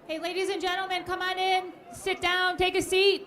Hey, ladies and gentlemen, come on in, sit down, take a seat.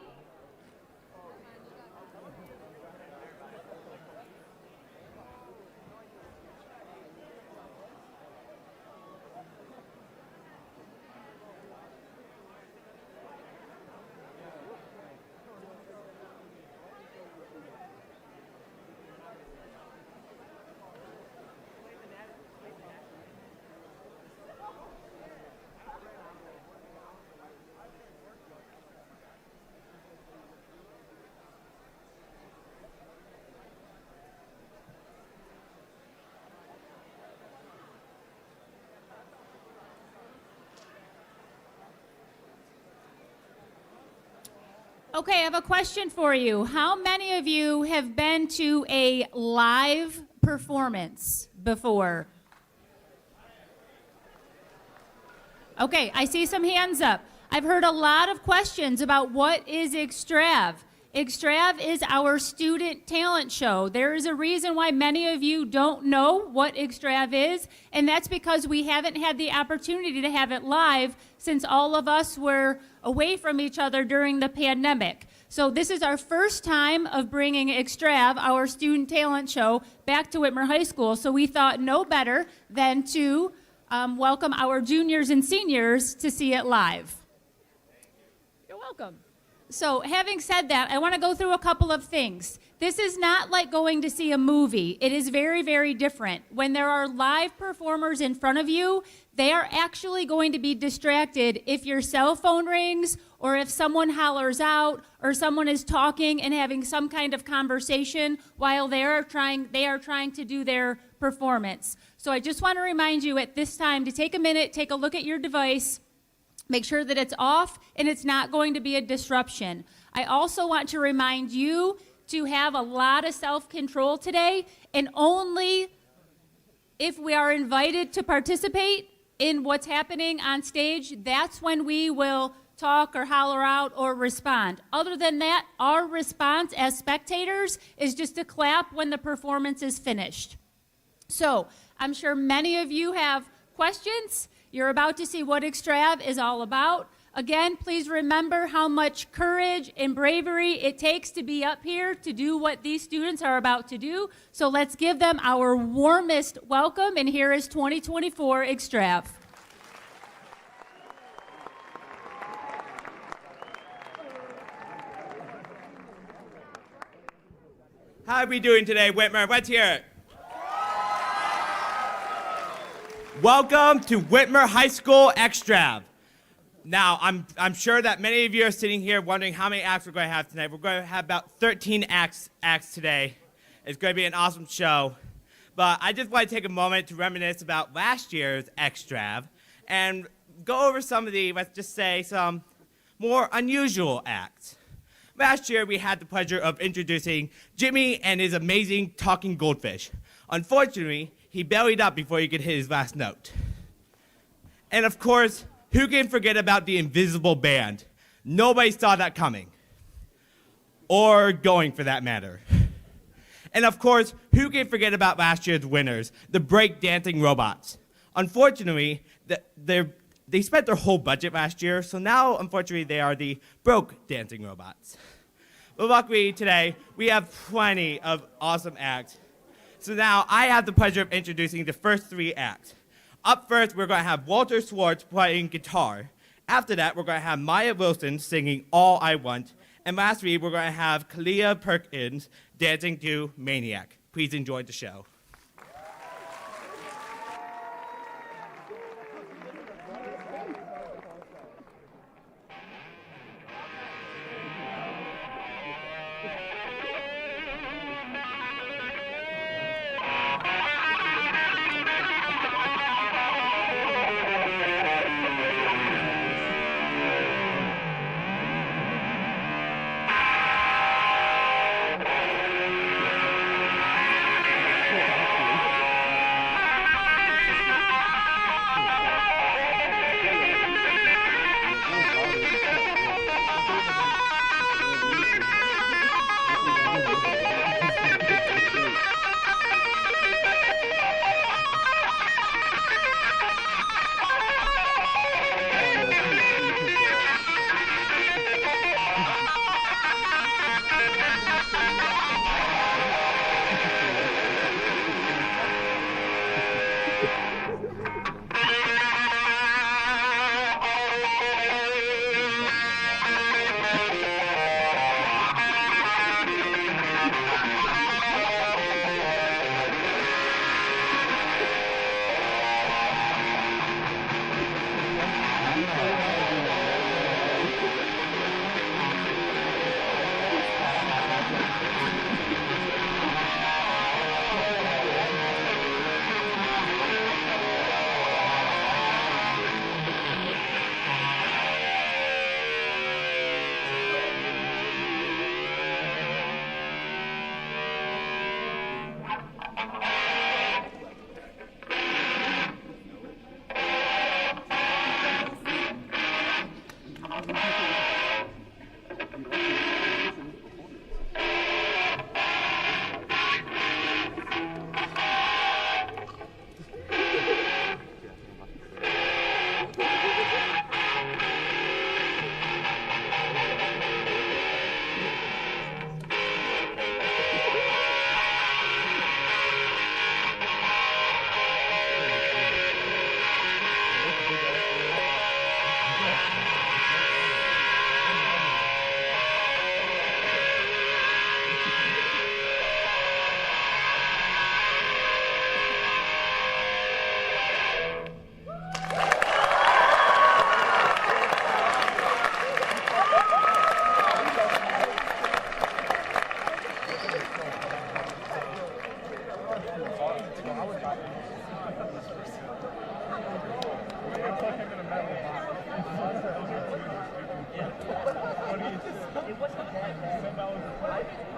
Okay, I have a question for you. How many of you have been to a live performance before? Okay, I see some hands up. I've heard a lot of questions about what is Extrav. Extrav is our student talent show. There is a reason why many of you don't know what Extrav is, and that's because we haven't had the opportunity to have it live since all of us were away from each other during the pandemic. So this is our first time of bringing Extrav, our student talent show, back to Whitmer High School. So we thought no better than to welcome our juniors and seniors to see it live. You're welcome. So having said that, I want to go through a couple of things. This is not like going to see a movie. It is very, very different. When there are live performers in front of you, they are actually going to be distracted if your cell phone rings or if someone hollers out or someone is talking and having some kind of conversation while they are trying to do their performance. So I just want to remind you at this time to take a minute, take a look at your device, make sure that it's off and it's not going to be a disruption. I also want to remind you to have a lot of self-control today, and only if we are invited to participate in what's happening on stage, that's when we will talk or holler out or respond. Other than that, our response as spectators is just to clap when the performance is finished. So I'm sure many of you have questions. You're about to see what Extrav is all about. Again, please remember how much courage and bravery it takes to be up here to do what these students are about to do. So let's give them our warmest welcome, and here is 2024 Extrav. How are we doing today, Whitmer? Let's hear it. Welcome to Whitmer High School Extrav. Now, I'm sure that many of you are sitting here wondering how many acts we're going to have tonight. We're going to have about 13 acts today. It's going to be an awesome show. But I just want to take a moment to reminisce about last year's Extrav and go over some of the, let's just say, some more unusual acts. Last year, we had the pleasure of introducing Jimmy and his amazing talking goldfish. Unfortunately, he bellied up before he could hit his last note. And of course, who can forget about the invisible band? Nobody saw that coming. Or going, for that matter. And of course, who can forget about last year's winners, the break-dancing robots? Unfortunately, they spent their whole budget last year, so now, unfortunately, they are the broke-dancing robots. But luckily, today, we have plenty of awesome acts. So now, I have the pleasure of introducing the first three acts. Up first, we're going to have Walter Swartz playing guitar. After that, we're going to have Maya Wilson singing All I Want. And lastly, we're going to have Kalia Perkins dancing to Maniac. Please enjoy the show.